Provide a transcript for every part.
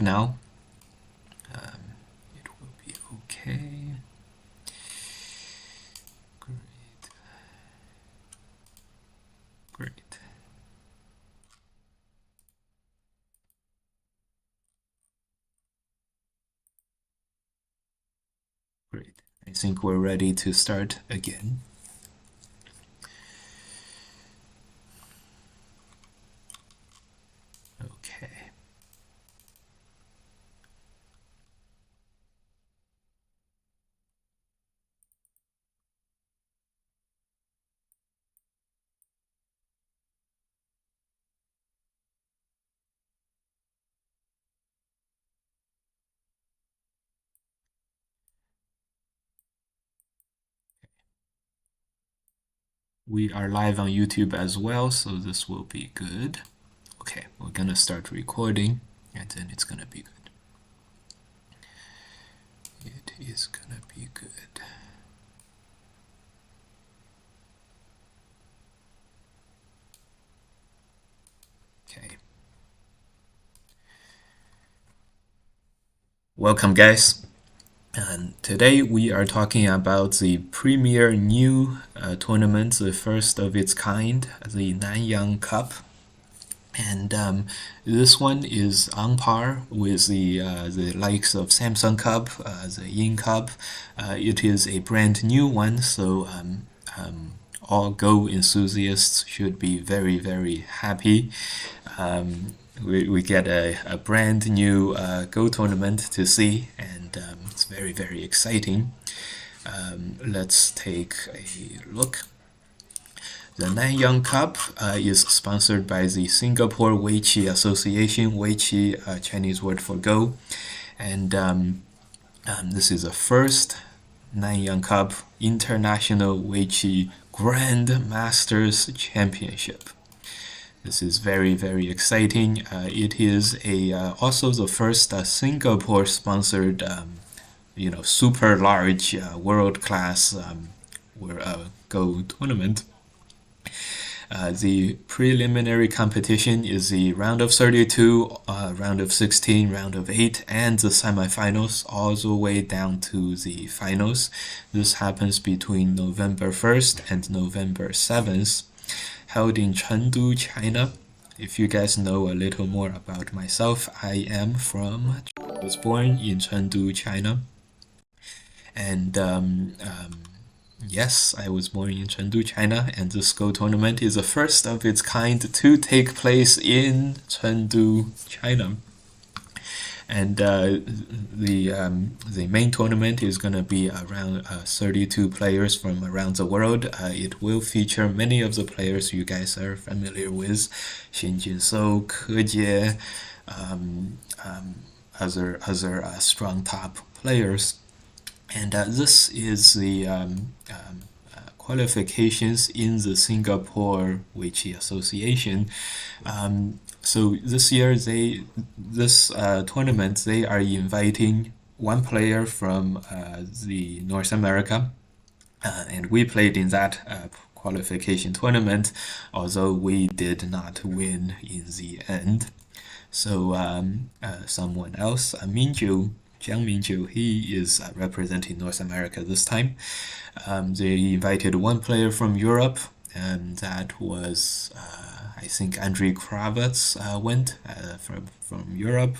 now. It will be okay. Great. Great. Great. I think we're ready to start again. Okay. We are live on YouTube as well, so this will be good. Okay, we're gonna start recording, and then it's gonna be good. It is gonna be good. Okay. Welcome, guys. And today we are talking about the premier new tournament, the first of its kind, the Nanyang Cup. And this one is on par with the likes of Samsung Cup, the Yin Cup. It is a brand new one, so all Go enthusiasts should be very, very happy. We get a brand new Go tournament to see, and it's very, very exciting. Let's take a look. The Nanyang Cup is sponsored by the Singapore Weiqi Association, Weiqi, Chinese word for Go, and this is the first Nanyang Cup International Weiqi Grand Masters Championship. This is very, very exciting. It is also the first Singapore-sponsored, super large, world-class Go tournament. The preliminary competition is the round of 32, round of 16, round of 8, and the semifinals, all the way down to the finals. This happens between November 1st and November 7th, held in Chengdu, China. If you guys know a little more about myself, I was born in Chengdu, China. And yes, I was born in Chengdu, China, and this Go tournament is the first of its kind to take place in Chengdu, China. And the main tournament is going to be around 32 players from around the world. It will feature many of the players you guys are familiar with: Shin Jinseo, Ke Jie, other strong top players. And this is the qualifications in the Singapore Weiqi Association. So this year, this tournament, they are inviting one player from the North America, and we played in that qualification tournament, although we did not win in the end. So someone else, Jiang Minju, he is representing North America this time. They invited one player from Europe, and that was, I think, Andrei Kravets went from Europe.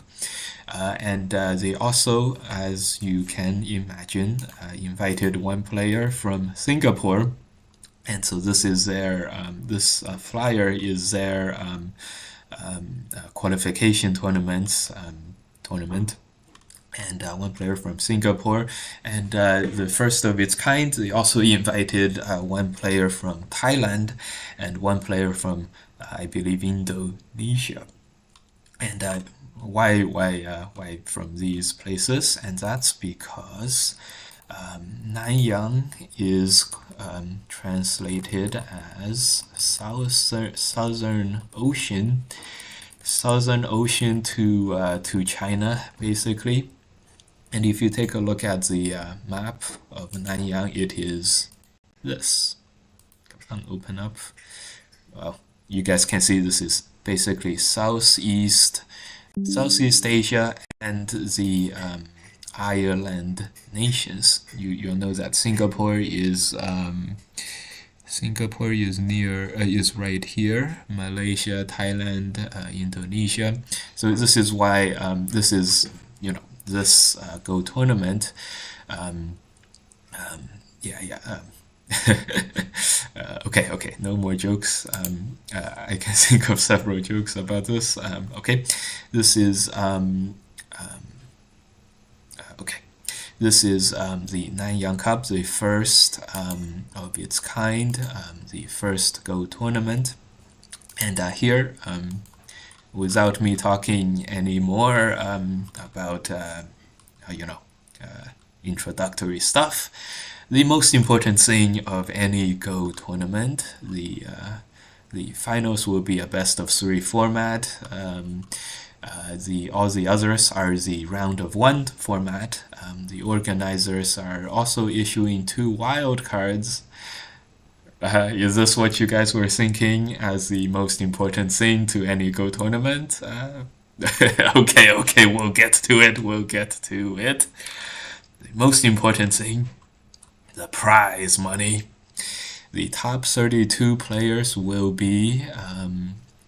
And they also, as you can imagine, invited one player from Singapore. And so this is their, flyer is their qualification tournament. And one player from Singapore, and the first of its kind. They also invited one player from Thailand and one player from, I believe, Indonesia. And why from these places? And that's because Nanyang is translated as Southern Ocean to China, basically. And if you take a look at the map of Nanyang, it is this. Come on, open up. Well, you guys can see this is basically Southeast Asia and the island nations. You'll know that Singapore is near is right here. Malaysia, Thailand, Indonesia. So this is why this is this Go tournament. Okay, no more jokes. I can think of several jokes about this. Okay, this is okay. This is the Nanyang Cup, the first of its kind, the first Go tournament. And here, without me talking any more about introductory stuff, the most important thing of any Go tournament, the finals will be a best of 3 format. All the others are the round of 1 format. The organizers are also issuing 2 wild cards. Is this what you guys were thinking as the most important thing to any Go tournament? Okay, we'll get to it. The most important thing, the prize money. The top 32 players will be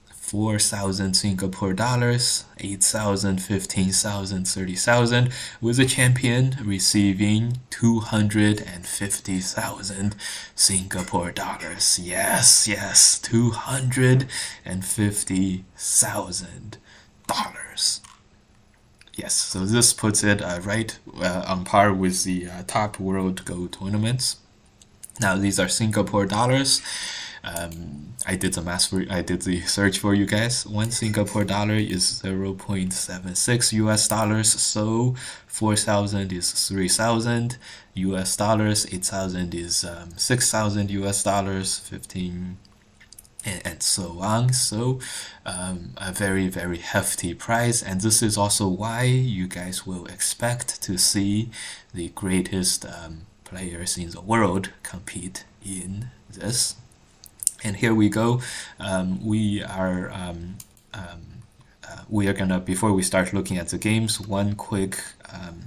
4,000 Singapore dollars, 8,000, 15,000, 30,000, with the champion receiving 250,000 Singapore dollars. Yes, $250,000. Yes, so this puts it right on par with the top World Go tournaments. Now these are Singapore dollars. I did the search for you guys. 1 Singapore dollar is 0.76 US dollars, so 4,000 is 3,000 US dollars, 8,000 is 6,000 US dollars, 15 and so on. So a very, very hefty price, and this is also why you guys will expect to see the greatest players in the world compete in this. And here we go. We are gonna, before we start looking at the games, one quick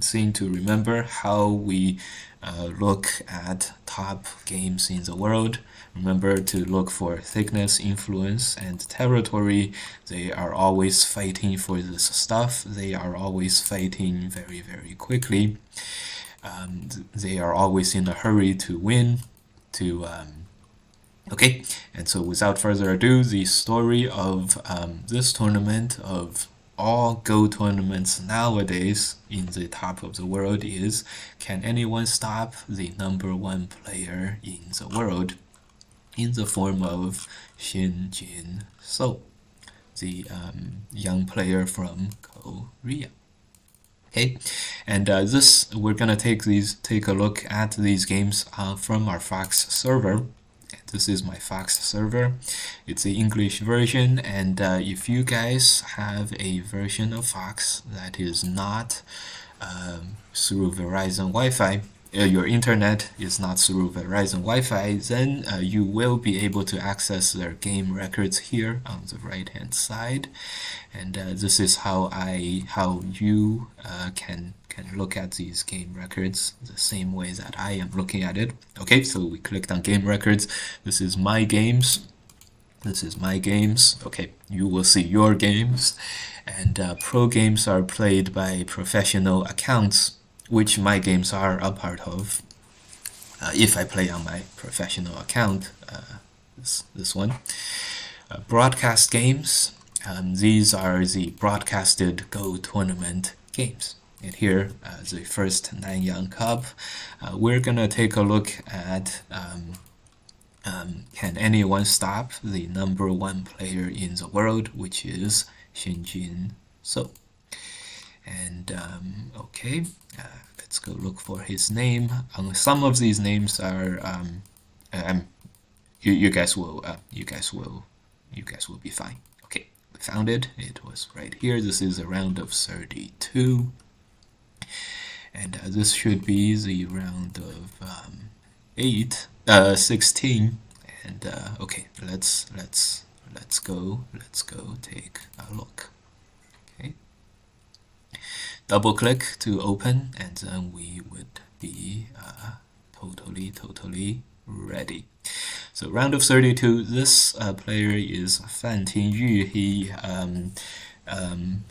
thing to remember: how we look at top games in the world. Remember to look for thickness, influence, and territory. They are always fighting for this stuff. They are always fighting very, very quickly. They are always in a hurry to win, okay, and so without further ado, the story of this tournament, of all Go tournaments nowadays in the top of the world, is: can anyone stop the #1 player in the world, in the form of Shin Jinseo, the young player from Korea. Okay, and we're gonna take a look at these games from our Fox server. This is my Fox server. It's the English version, and if you guys have a version of Fox that is not through Verizon Wi-Fi, your internet is not through Verizon Wi-Fi, then you will be able to access their game records here on the right-hand side, and this is how you can look at these game records the same way that I am looking at it. Okay, so we clicked on game records. This is my games. Okay, you will see your games, and pro games are played by professional accounts, which my games are a part of. If I play on my professional account, this one. Broadcast games. These are the broadcasted Go tournament games. And here, the first Nanyang Cup, we're gonna take a look at can anyone stop the #1 player in the world, which is Shin Jinseo. And okay, let's go look for his name. Some of these names are you guys will be fine. Okay, we found it. It was right here. This is a round of 32. And this should be the round of 16. And okay, let's go take a look. Okay, double click to open, and then we would be totally ready. So round of 32, this player is Fan Tingyu.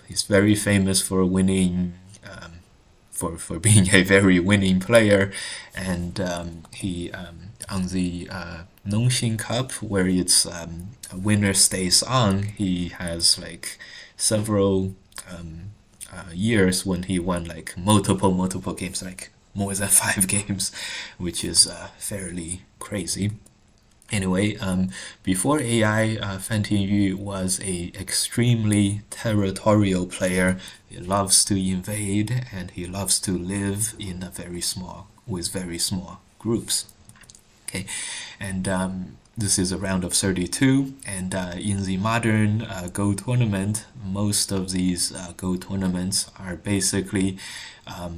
He's very famous for winning, for being a very winning player, and he on the Nanyang Cup, where it's winner stays on, he has like several years when he won like multiple games, like more than 5 games, which is fairly crazy. Anyway, before AI, Fan Tingyu was a extremely territorial player. He loves to invade and he loves to live in with very small groups. Okay, and this is a round of 32, and in the modern Go tournament, most of these Go tournaments are basically a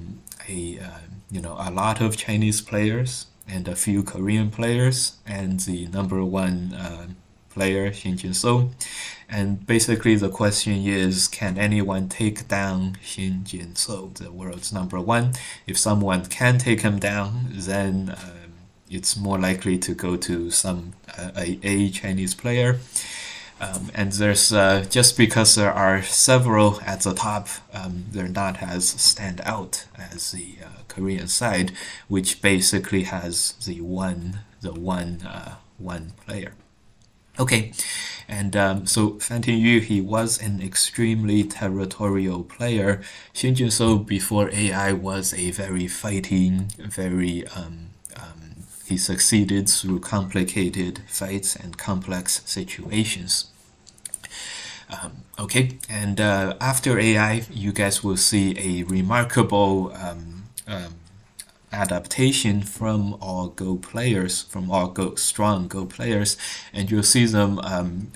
lot of Chinese players and a few Korean players, and the number one player, Shin Jinseo. And basically the question is, can anyone take down Shin Jinseo, the world's number one? If someone can take him down, then it's more likely to go to a Chinese player. And there's just because there are several at the top, they're not as stand out as the Korean side, which basically has the one player. Okay, and so Fan Tingyu, he was an extremely territorial player. Shin Jinseo before AI was a very fighting, he succeeded through complicated fights and complex situations. Okay, and after AI, you guys will see a remarkable adaptation from all Go players, from all strong Go players, and you'll see them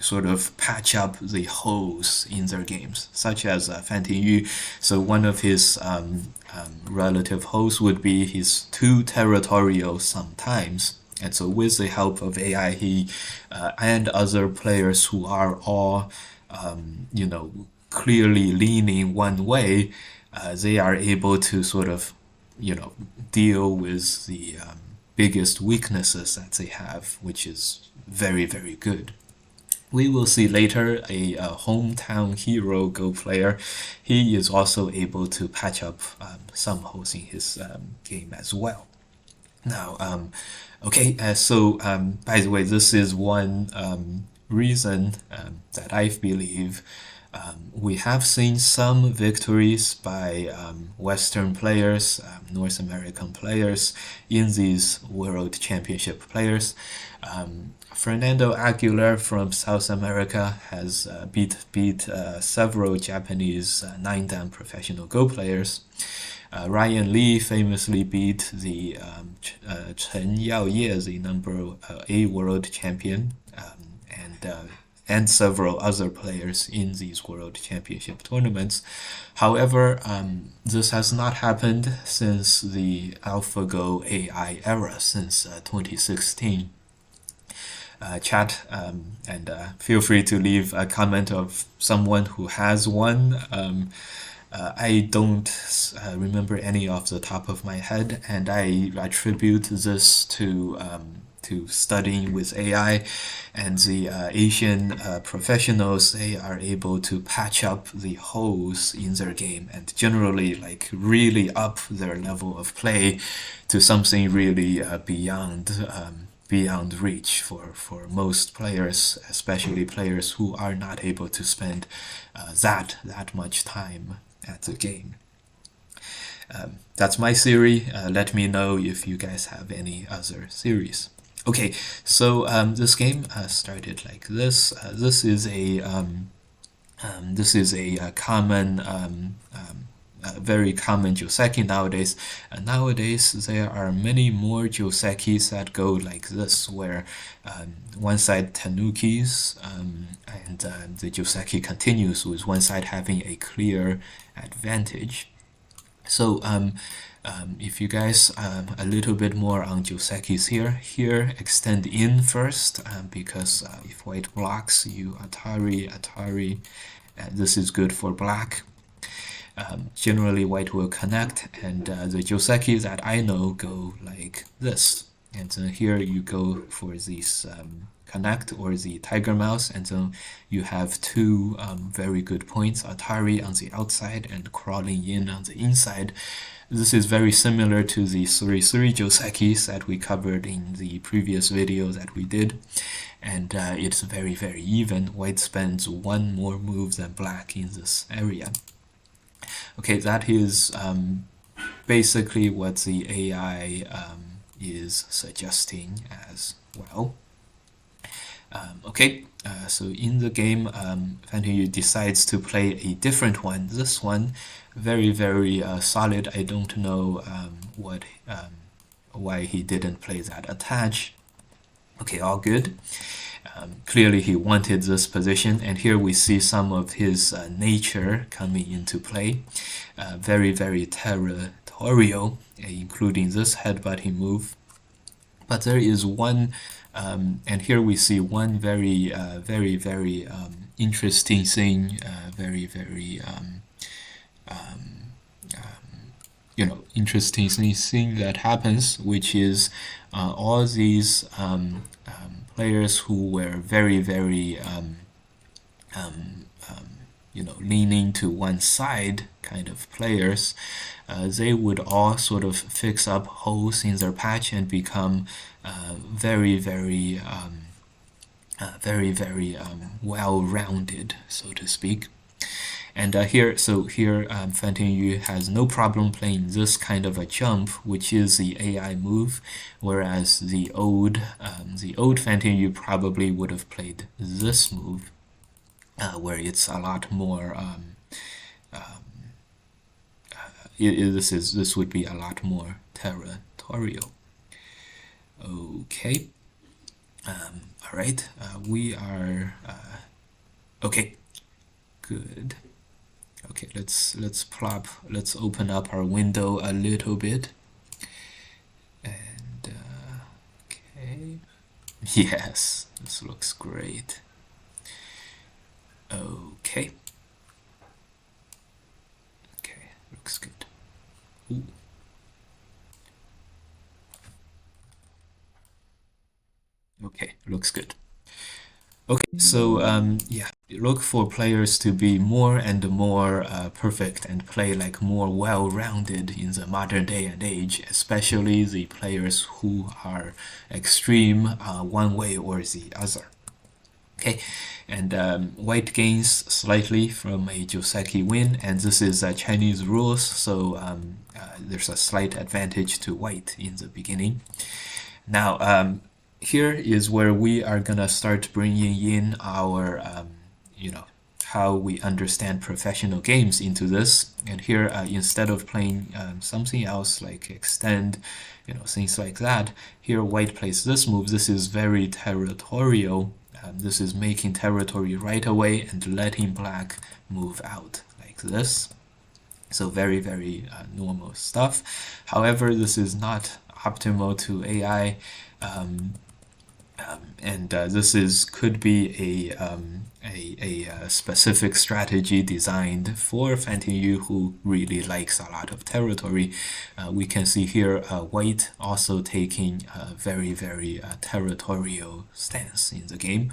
sort of patch up the holes in their games, such as Fan Tingyu. So one of his relative holes would be he's too territorial sometimes. And so with the help of AI, he and other players who are all clearly leaning one way, they are able to sort of deal with the biggest weaknesses that they have, which is very, very good. We will see later a hometown hero Go player. He is also able to patch up some holes in his game as well. Now, okay, so by the way, this is one reason that I believe we have seen some victories by Western players, North American players in these World Championship players. Fernando Aguilar from South America has beat several Japanese 9-dan professional Go players. Ryan Lee famously beat the Chen Yaoye, the number 8 world champion, and several other players in these World Championship tournaments. However, this has not happened since the AlphaGo AI era, since 2016. Chat and feel free to leave a comment of someone who has won. I don't remember any off the top of my head, and I attribute this to studying with AI, and the Asian professionals, they are able to patch up the holes in their game and generally like really up their level of play to something really beyond reach for most players, especially players who are not able to spend that much time at the game. That's my theory. Let me know if you guys have any other theories. Okay, so this game started like this. This is a common, very common Joseki nowadays. Nowadays, there are many more Josekis that go like this, where one side tanukis, and the Joseki continues with one side having a clear advantage. So if you guys a little bit more on Josekis here extend in first, because if white blocks you Atari, this is good for black. generally white will connect, and the Joseki that I know go like this. And then here you go for this connect or the tiger mouse, and then you have two very good points, Atari on the outside and crawling in on the inside. This is very similar to the 3-3 Josekis that we covered in the previous video that we did. And it's very, very even. White spends one more move than black in this area. Okay, that is basically what the AI is suggesting as well. Okay, so in the game, Fan Yu decides to play a different one. This one, very, very solid. I don't know why he didn't play that attach. Okay, all good. Clearly he wanted this position, and here we see some of his nature coming into play. Very, very territorial, including this headbutting move. But there is one, and here we see one very, very interesting thing, very, very, interesting thing that happens, which is all these players who were very, very, leaning to one side kind of players, they would all sort of fix up holes in their patch and become very, very, well-rounded, so to speak. And here Fan Yu has no problem playing this kind of a jump, which is the AI move, whereas the old Fan Yu probably would have played this move, where it's a lot more. This would be a lot more territorial. Okay. All right. We are okay. Good. Okay, let's open up our window a little bit. And okay. Yes, this looks great. Okay. Okay, looks good. Ooh. Okay, looks good. Okay, so yeah, look for players to be more and more perfect and play like more well-rounded in the modern day and age, especially the players who are extreme one way or the other. Okay, and white gains slightly from a Joseki win, and this is Chinese rules, so there's a slight advantage to white in the beginning. Now, here is where we are gonna start bringing in our, how we understand professional games into this. And here, instead of playing something else like extend, things like that, here white plays this move. This is very territorial. This is making territory right away and letting black move out like this. So very, very normal stuff. However, this is not optimal to AI. And this could be a specific strategy designed for Fan Yu, who really likes a lot of territory. We can see here white also taking a very, very territorial stance in the game.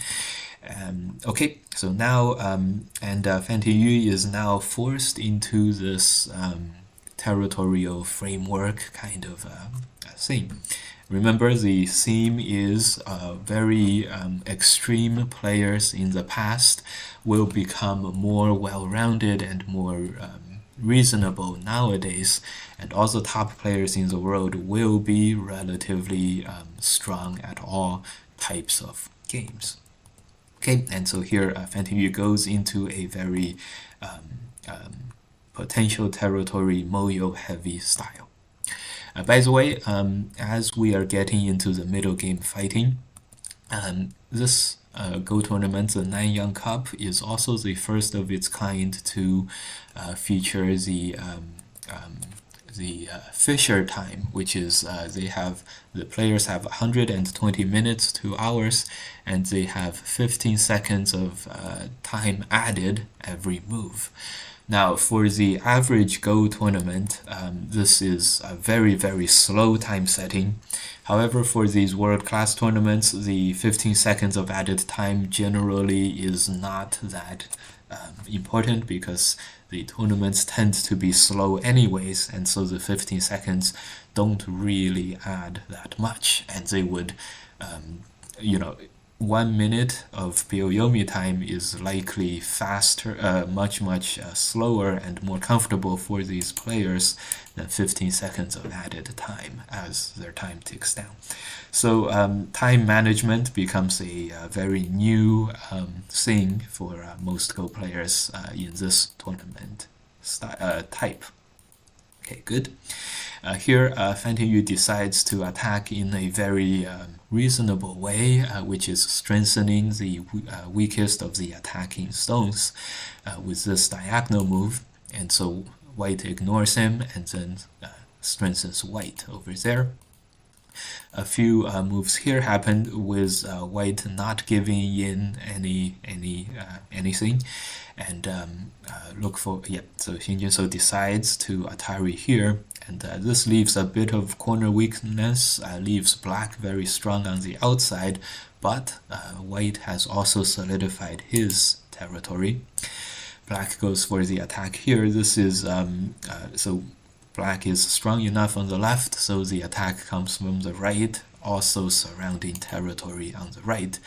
Okay, so now Fan Yu is now forced into this territorial framework kind of thing. Remember, the theme is very extreme players in the past will become more well-rounded and more reasonable nowadays, and also top players in the world will be relatively strong at all types of games. Okay, and so here Fan Yu goes into a very potential territory Moyo heavy style. By the way, as we are getting into the middle game fighting, this Go tournament, the Nanyang Cup, is also the first of its kind to feature the Fisher time, which is the players have 120 minutes, 2 hours, and they have 15 seconds of time added every move. Now, for the average Go tournament, this is a very, very slow time setting. However, for these world-class tournaments, the 15 seconds of added time generally is not that important because the tournaments tend to be slow anyways, and so the 15 seconds don't really add that much, and they would, 1 minute of Byoyomi time is likely faster, much slower and more comfortable for these players than 15 seconds of added time as their time ticks down. So time management becomes a very new thing for most Go players in this tournament type. Okay, good. Here, Fan Tingyu decides to attack in a very reasonable way, which is strengthening the weakest of the attacking stones with this diagonal move. And so White ignores him and then strengthens White over there. A few moves here happened with White not giving in anything, and look for so Shin Jinseo decides to Atari here, and this leaves a bit of corner weakness, leaves Black very strong on the outside, but White has also solidified his territory. Black goes for the attack here. This is so Black is strong enough on the left, so the attack comes from the right, also surrounding territory on the right.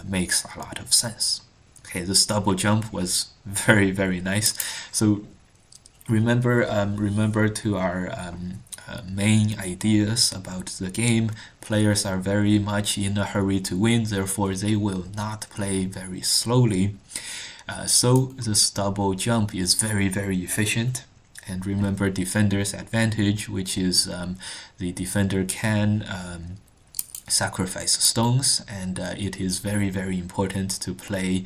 Makes a lot of sense. Okay, this double jump was very, very nice. So remember to our main ideas about the game. Players are very much in a hurry to win, therefore they will not play very slowly. So this double jump is very, very efficient. And remember defender's advantage, which is the defender can sacrifice stones, and it is very, very important to play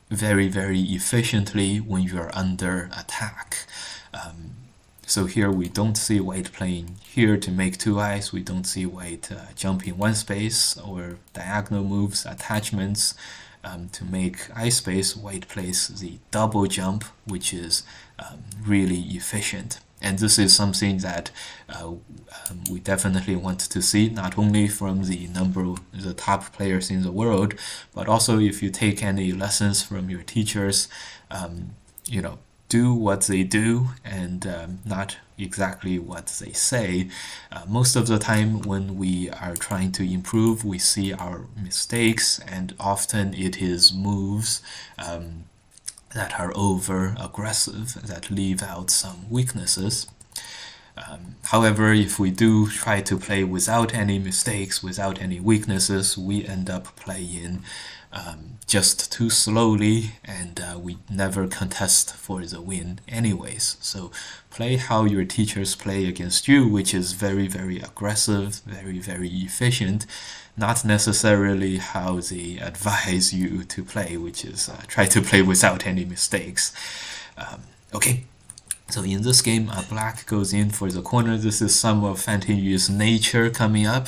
very, very efficiently when you're under attack. So here we don't see White playing here to make two eyes. We don't see White jumping one space or diagonal moves, attachments to make eye space. White plays the double jump, which is really efficient. And this is something that we definitely want to see, not only from the top players in the world, but also if you take any lessons from your teachers, do what they do and not exactly what they say. Most of the time when we are trying to improve, we see our mistakes, and often it is moves that are over aggressive, that leave out some weaknesses. However, if we do try to play without any mistakes, without any weaknesses, we end up playing just too slowly, and we never contest for the win anyways. So play how your teachers play against you, which is very, very aggressive, very, very efficient, not necessarily how they advise you to play, which is try to play without any mistakes. Okay. So in this game, Black goes in for the corner. This is some of Fan Tingyu's nature coming up.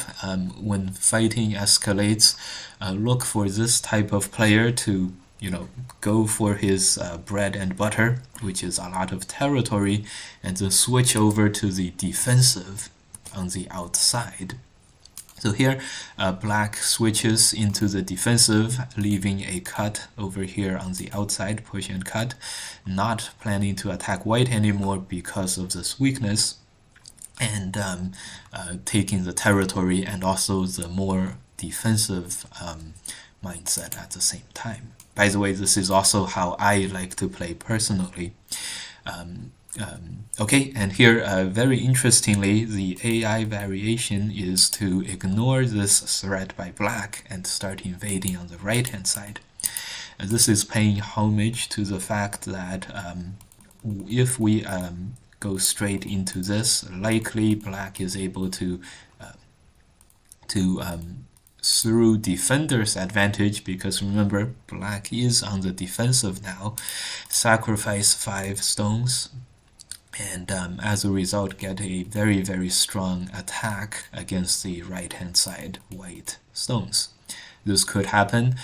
When fighting escalates, look for this type of player to, go for his bread and butter, which is a lot of territory, and then switch over to the defensive on the outside. So here, Black switches into the defensive, leaving a cut over here on the outside, push and cut, not planning to attack White anymore because of this weakness, and taking the territory and also the more defensive mindset at the same time. By the way, this is also how I like to play personally. Okay, and here, very interestingly, the AI variation is to ignore this threat by Black and start invading on the right-hand side. And this is paying homage to the fact that if we go straight into this, likely Black is able to through defender's advantage, because remember, Black is on the defensive now, sacrifice 5 stones, and as a result get a very, very strong attack against the right-hand side White stones. this could happen.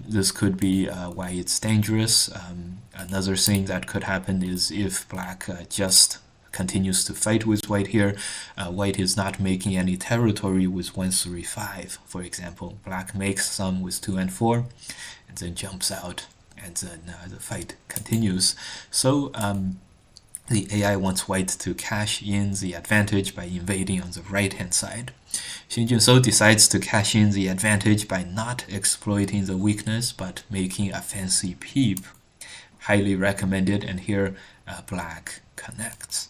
This could be why it's dangerous. Another thing that could happen is if black just continues to fight with white here. White is not making any territory with 1, 3, 5, for example. Black makes some with 2 and 4, and then jumps out, and then the fight continues. So the AI wants white to cash in the advantage by invading on the right-hand side. Shin Jinseo decides to cash in the advantage by not exploiting the weakness, but making a fancy peep. Highly recommended, and here black connects.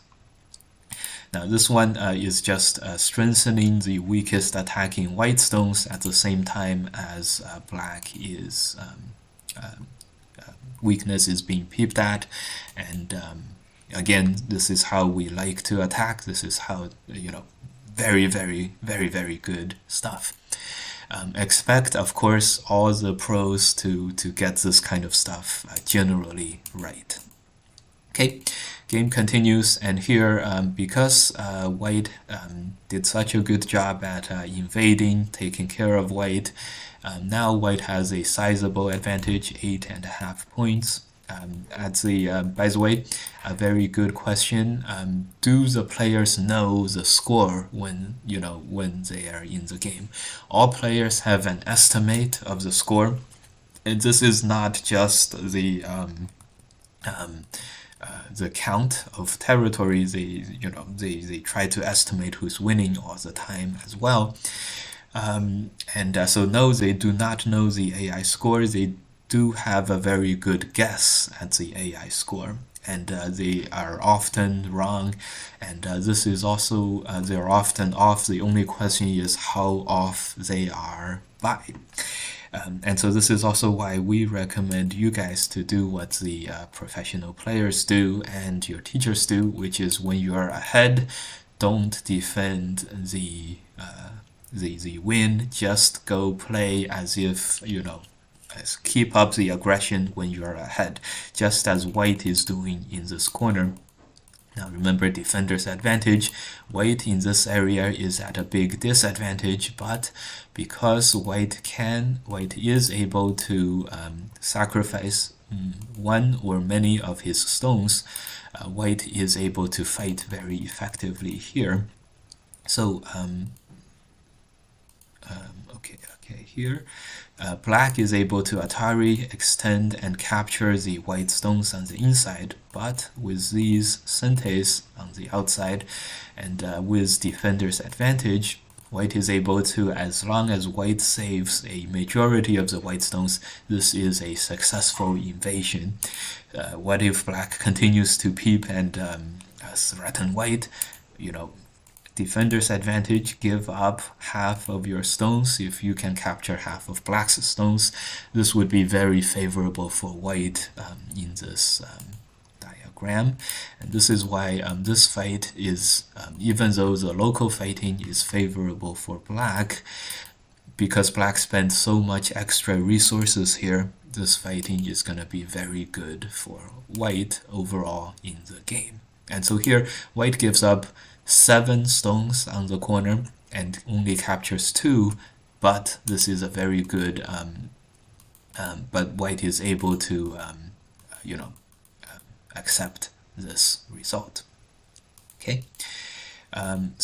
Now this one is just strengthening the weakest attacking white stones at the same time as black is weakness is being peeped at, and again, this is how we like to attack. This is how, very, very, very, very good stuff. Expect, of course, all the pros to get this kind of stuff generally right. Okay, game continues, and here, because white did such a good job at invading, taking care of white, now white has a sizable advantage, 8.5 points. By the way, a very good question. Do the players know the score when they are in the game? All players have an estimate of the score, and this is not just the count of territory. They try to estimate who's winning all the time as well. So no, they do not know the AI score. They do have a very good guess at the AI score, and they are often wrong, and this is also they're often off. The only question is how off they are by. And so this is also why we recommend you guys to do what the professional players do and your teachers do, which is when you are ahead, don't defend the win. Just go play as if keep up the aggression when you are ahead, just as white is doing in this corner. Now remember, defender's advantage. White in this area is at a big disadvantage, but because white is able to sacrifice one or many of his stones, white is able to fight very effectively here. So here black is able to Atari, extend, and capture the white stones on the inside, but with these senteis on the outside, and with defender's advantage, white is able to, as long as white saves a majority of the white stones, this is a successful invasion. What if black continues to peep and threaten white? Defender's advantage, give up half of your stones if you can capture half of black's stones. This would be very favorable for white in this diagram, and this is why this fight is, even though the local fighting is favorable for black, because black spent so much extra resources here, this fighting is going to be very good for white overall in the game. And so here, white gives up 7 stones on the corner and only captures 2, but this is a very good but white is able to accept this result. Okay, what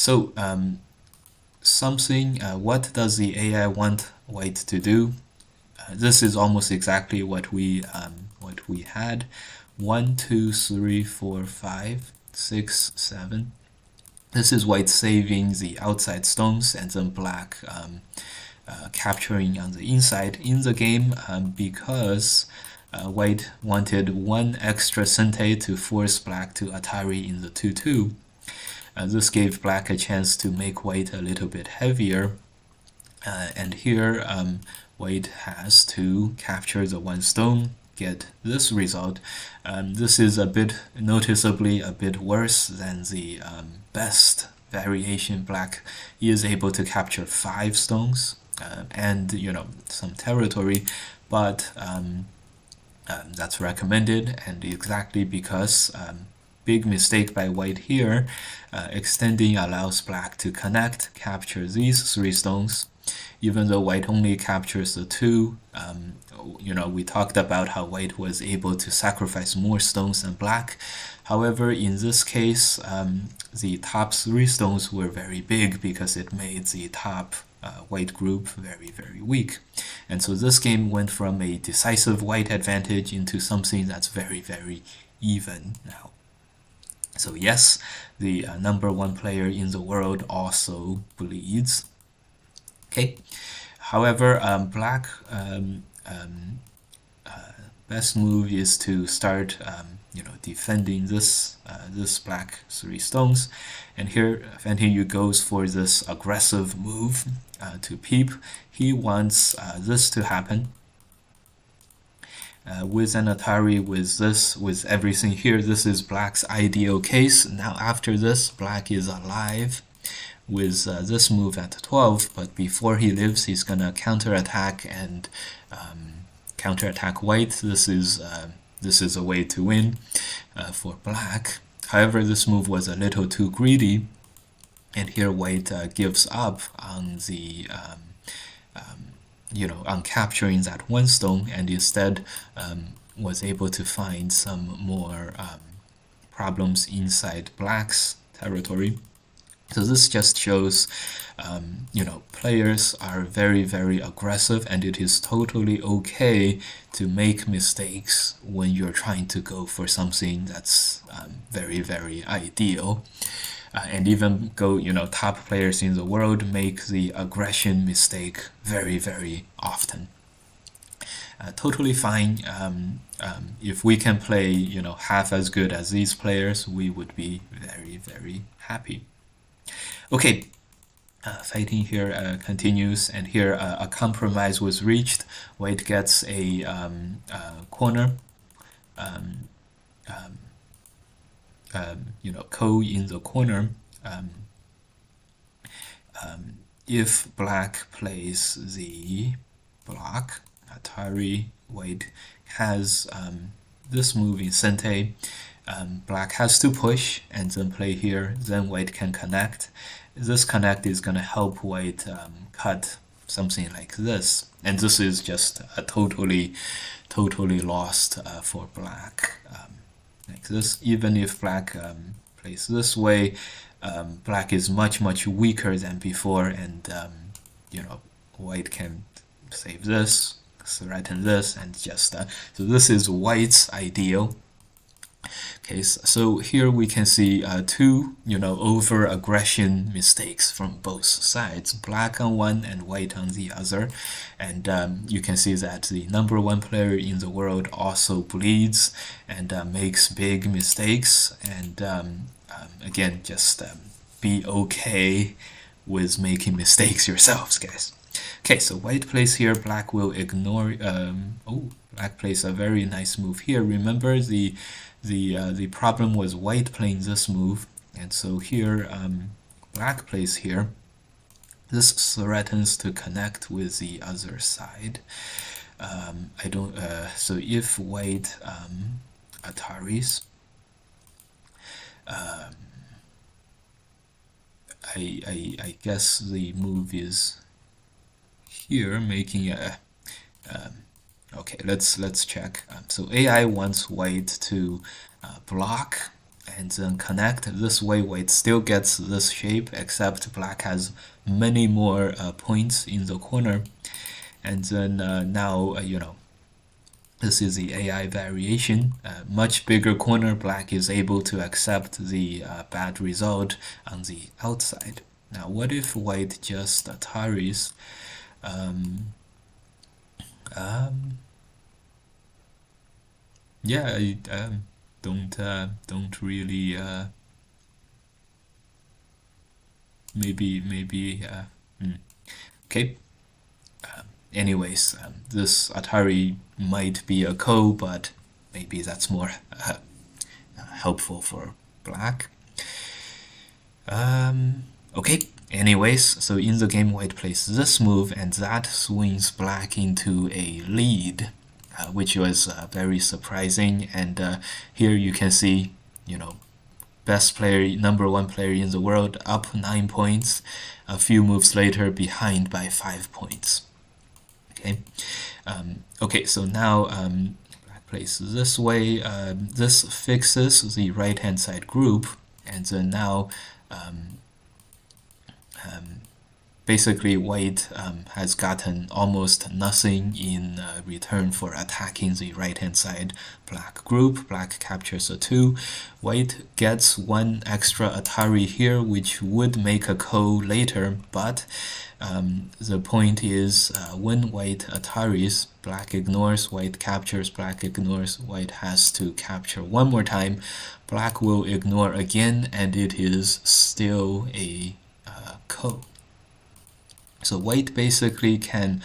does the AI want white to do? This is almost exactly what we had. 1, 2, 3, 4, 5, 6, 7. This is white saving the outside stones, and then black capturing on the inside in the game, because white wanted 1 extra sentei to force black to Atari in the 2-2. This gave black a chance to make white a little bit heavier, and here white has to capture the 1 stone, get this result. This is noticeably a bit worse than the best variation. Black is able to capture 5 stones and some territory, but that's recommended, and exactly because big mistake by white here. Extending allows black to connect, capture these 3 stones, even though white only captures the 2. We talked about how white was able to sacrifice more stones than black. However, in this case, the top 3 stones were very big because it made the top white group very, very weak. And so this game went from a decisive white advantage into something that's very, very even now. So yes, the number 1 player in the world also bleeds. Okay. However, black best move is to start defending this black 3 stones, and here Fan Yu goes for this aggressive move to peep. He wants this to happen. With an Atari, with everything here, this is black's ideal case. Now after this, black is alive with this move at 12, but before he lives, he's gonna counterattack and counterattack white. This is a way to win for black. However, this move was a little too greedy, and here white gives up on the on capturing that 1 stone, and instead was able to find some more problems inside black's territory. So this just shows, players are very, very aggressive, and it is totally okay to make mistakes when you're trying to go for something that's very, very ideal. And even top players in the world make the aggression mistake very, very often. Totally fine. If we can play, half as good as these players, we would be very, very happy. Okay, fighting here continues, and here a compromise was reached. White gets a corner. Ko in the corner. If black plays the block, Atari, white has this move in Sente. Black has to push and then play here, then white can connect. This connect is going to help white cut something like this, and this is just a totally lost for black. Like this, even if black plays this way, black is much weaker than before, and white can save this, threaten this, and just so this is white's ideal. Okay, so here we can see 2 over aggression mistakes from both sides, black on one and white on the other, and you can see that the number 1 player in the world also bleeds and makes big mistakes. And again, just be okay with making mistakes yourselves, guys. Okay, so white plays here, black will ignore. Black plays a very nice move here. Remember the problem was white playing this move, and so here black plays here. This threatens to connect with the other side. So if white Ataris, I guess the move is here, making a okay, let's check. So AI wants white to block and then connect. This way white still gets this shape, except black has many more points in the corner. And then now, this is the AI variation. Much bigger corner, black is able to accept the bad result on the outside. Now, what if white just Ataris? Yeah, I don't really maybe okay. Anyways, this Atari might be a Ko, but maybe that's more helpful for black. Okay. Anyways, so in the game, white plays this move, and that swings black into a lead, which was very surprising. And here you can see, best player, number 1 player in the world, up 9 points. A few moves later, behind by 5 points. Okay, so now black plays this way. This fixes the right-hand side group, and then now basically white has gotten almost nothing in return for attacking the right-hand side black group. Black captures a 2. White gets 1 extra Atari here, which would make a ko later, but the point is when white Ataris, black ignores, white captures, black ignores, white has to capture 1 more time. Black will ignore again, and it is still a ko. So white basically can,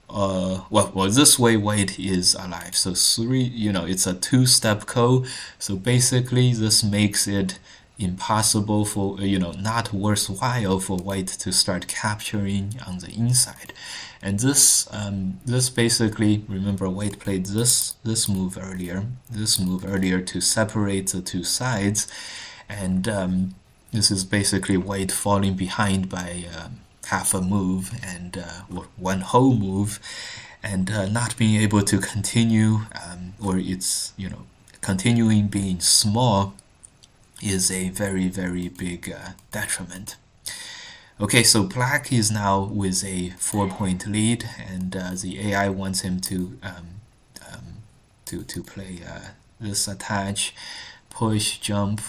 well, this way white is alive. So 3, it's a 2-step ko. So basically this makes it impossible for, not worthwhile for white to start capturing on the inside. And this basically, remember white played this move earlier, to separate the 2 sides. And this is basically white falling behind by half a move and 1 whole move, and not being able to continue, or it's continuing being small is a very, very big detriment. Okay, so black is now with a 4-point lead, and the AI wants him to play this attach, push, jump,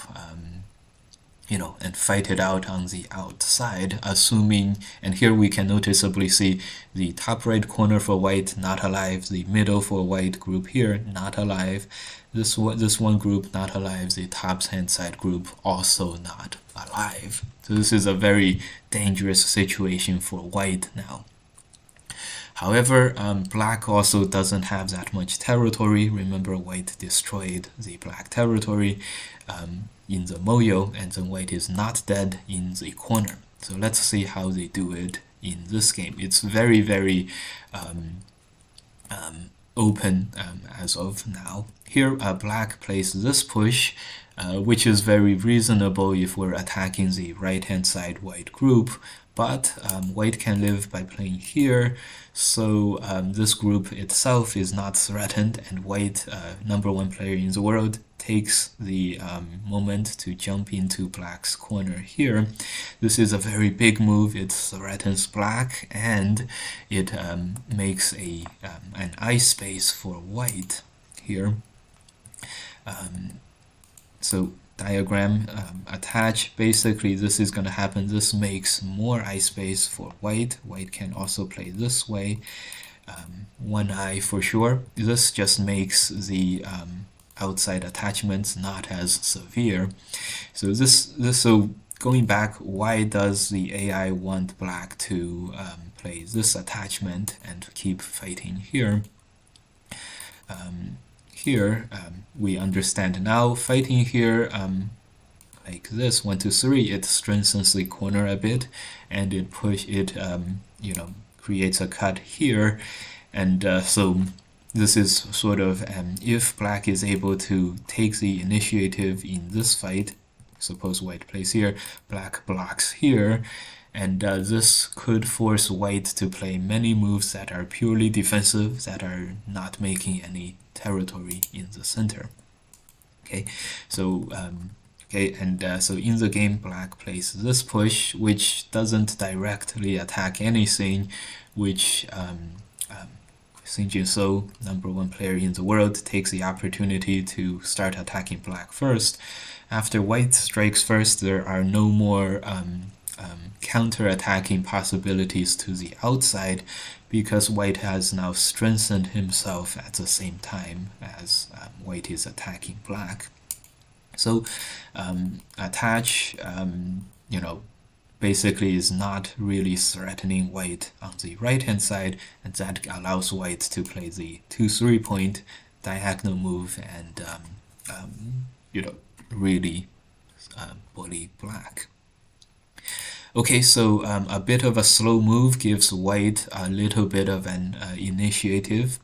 and fight it out on the outside, assuming, and here we can noticeably see the top right corner for white not alive, the middle for white group here not alive, this one group not alive, the top hand side group also not alive. So this is a very dangerous situation for white now. However, black also doesn't have that much territory. Remember, white destroyed the black territory in the moyo, and then white is not dead in the corner. So let's see how they do it in this game. It's very, very open as of now. Here, black plays this push, which is very reasonable if we're attacking the right-hand side white group, but white can live by playing here, so this group itself is not threatened, and white, number 1 player in the world, takes the moment to jump into black's corner here. This is a very big move. It threatens black, and it makes an ice space for white here. So diagram attach, basically this is going to happen. This makes more ice space for white. White can also play this way, 1 eye for sure. This just makes the outside attachments not as severe. So so going back, why does the AI want black to play this attachment and keep fighting here? Here we understand now. Fighting here like this, 1 2 3, it strengthens the corner a bit, and it creates a cut here, and so this is sort of if black is able to take the initiative in this fight, suppose white plays here, black blocks here, and this could force white to play many moves that are purely defensive, that are not making any territory in the center. Okay, so so in the game, black plays this push, which doesn't directly attack anything, which Shin Jinseo, number 1 player in the world, takes the opportunity to start attacking black first. After white strikes first, there are no more counter-attacking possibilities to the outside, because white has now strengthened himself at the same time as white is attacking black. So attach, basically is not really threatening white on the right-hand side, and that allows white to play the 2-3 point diagonal move and really bully black. Okay, so a bit of a slow move gives white a little bit of an initiative,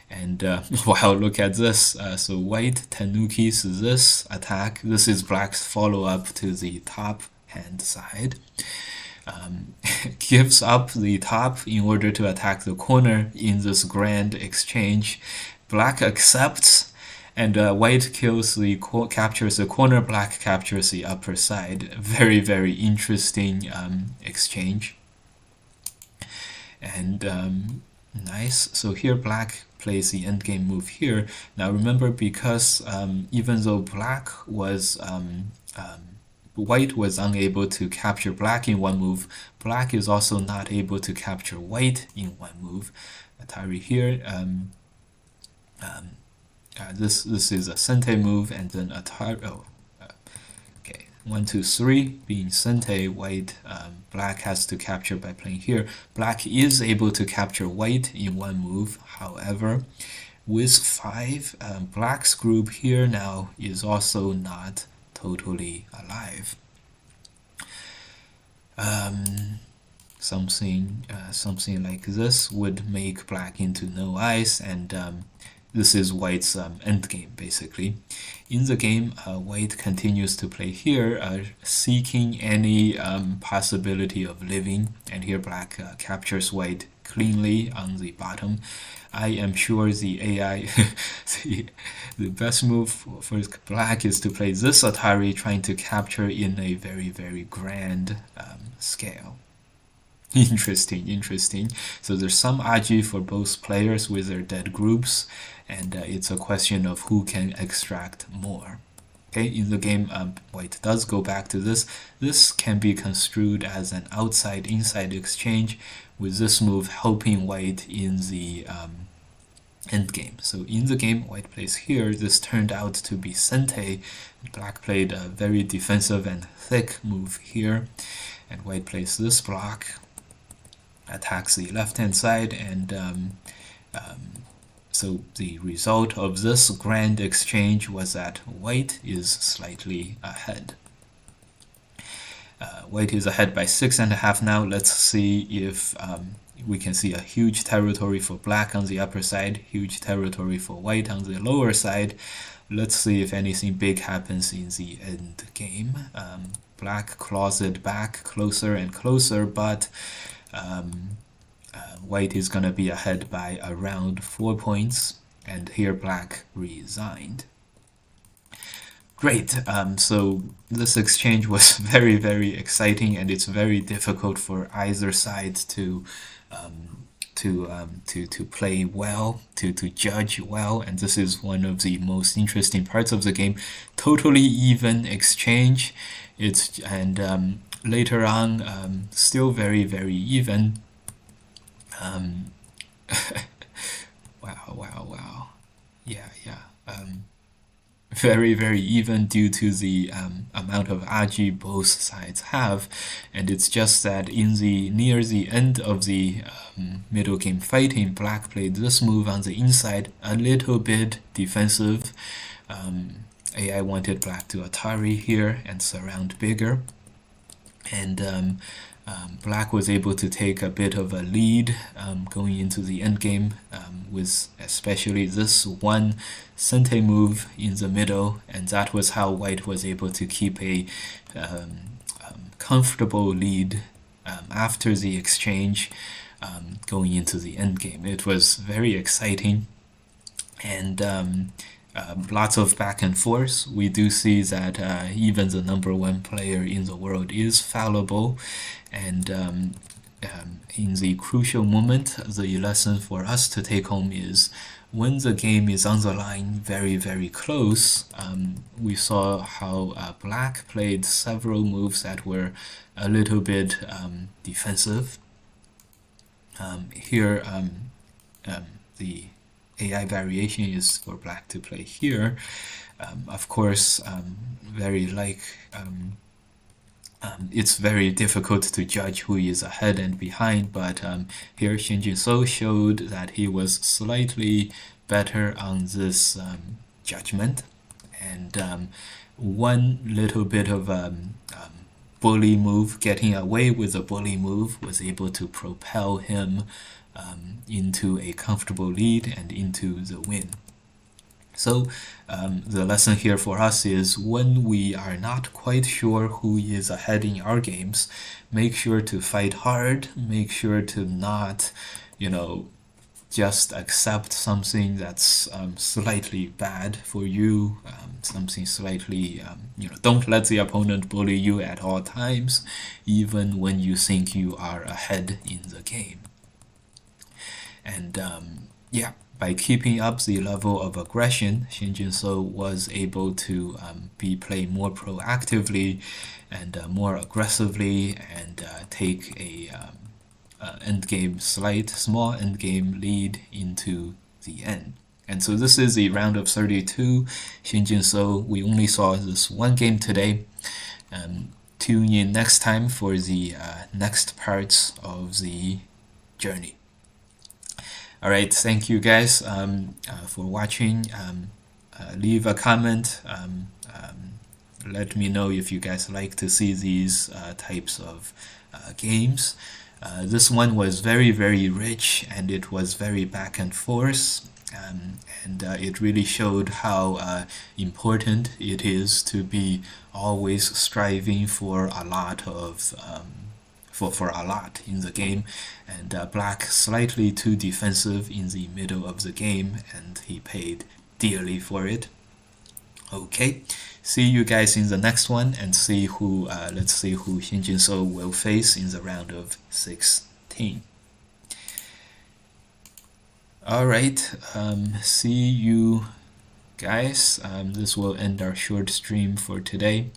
And wow, look at this. So white tenukis this attack. This is black's follow-up to the top hand side. Gives up the top in order to attack the corner in this grand exchange. Black accepts, and white kills captures the corner, black captures the upper side. Very, very interesting exchange. And nice. So here black plays the endgame move here. Now remember, because even though white was unable to capture black in one move, black is also not able to capture white in one move. Atari here, this is a sente move, and then Atari. Okay, 1, 2, 3 being sente. White, black has to capture by playing here. Black is able to capture white in one move. However, with 5, black's group here now is also not totally alive. Something like this would make black into no ice, and this is white's endgame, basically. In the game, white continues to play here, seeking any possibility of living, and here black captures white cleanly on the bottom. I am sure the AI, the best move for black is to play this Atari, trying to capture in a very, very grand scale. Interesting. So there's some agi for both players with their dead groups, and it's a question of who can extract more. Okay, in the game, white does go back to this. This can be construed as an outside-inside exchange, with this move helping white in the endgame. So in the game, white plays here. This turned out to be sente. Black played a very defensive and thick move here, and white plays this block, attacks the left-hand side, and so the result of this grand exchange was that white is slightly ahead. White is ahead by 6.5 now. Let's see if we can see a huge territory for black on the upper side, huge territory for white on the lower side. Let's see if anything big happens in the end game. Black claws it back closer and closer, but white is going to be ahead by around 4 points, and here black resigned. Great. So this exchange was very, very exciting, and it's very difficult for either side to play well, to judge well, and this is one of the most interesting parts of the game. Totally even exchange. And later on, still very, very even. Wow. Yeah. Very, very even due to the amount of agi both sides have, and it's just that near the end of the middle game fighting, black played this move on the inside, a little bit defensive. AI wanted black to Atari here and surround bigger, and black was able to take a bit of a lead going into the endgame with especially this one sente move in the middle, and that was how white was able to keep a comfortable lead after the exchange going into the endgame. It was very exciting, and lots of back and forth. We do see that even the #1 player in the world is fallible, and in the crucial moment, the lesson for us to take home is when the game is on the line, very, very close. We saw how black played several moves that were a little bit defensive. Here, the AI variation is for black to play here. Of course, it's very difficult to judge who is ahead and behind, but here Shin Jinseo showed that he was slightly better on this judgment, and one little bit of bully move, getting away with a bully move, was able to propel him into a comfortable lead and into the win. So the lesson here for us is when we are not quite sure who is ahead in our games, make sure to fight hard, make sure to not, just accept something that's slightly bad for you, something slightly, don't let the opponent bully you at all times, even when you think you are ahead in the game. And yeah, by keeping up the level of aggression, Shin Jinseo was able to be played more proactively and more aggressively and take a endgame small endgame lead into the end. And so this is the round of 32. Shin Jinseo, we only saw this one game today. Tune in next time for the next parts of the journey. All right, thank you guys for watching. Leave a comment. Let me know if you guys like to see these types of games. This one was very, very rich, and it was very back and forth, and it really showed how important it is to be always striving for a lot of for a lot in the game, and Black slightly too defensive in the middle of the game, and he paid dearly for it. Okay, see you guys in the next one, and see who let's see who Shin Jinseo will face in the round of 16. Alright, see you guys. This will end our short stream for today.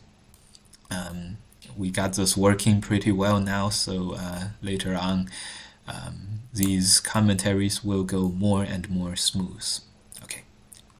We got this working pretty well now, so later on these commentaries will go more and more smooth.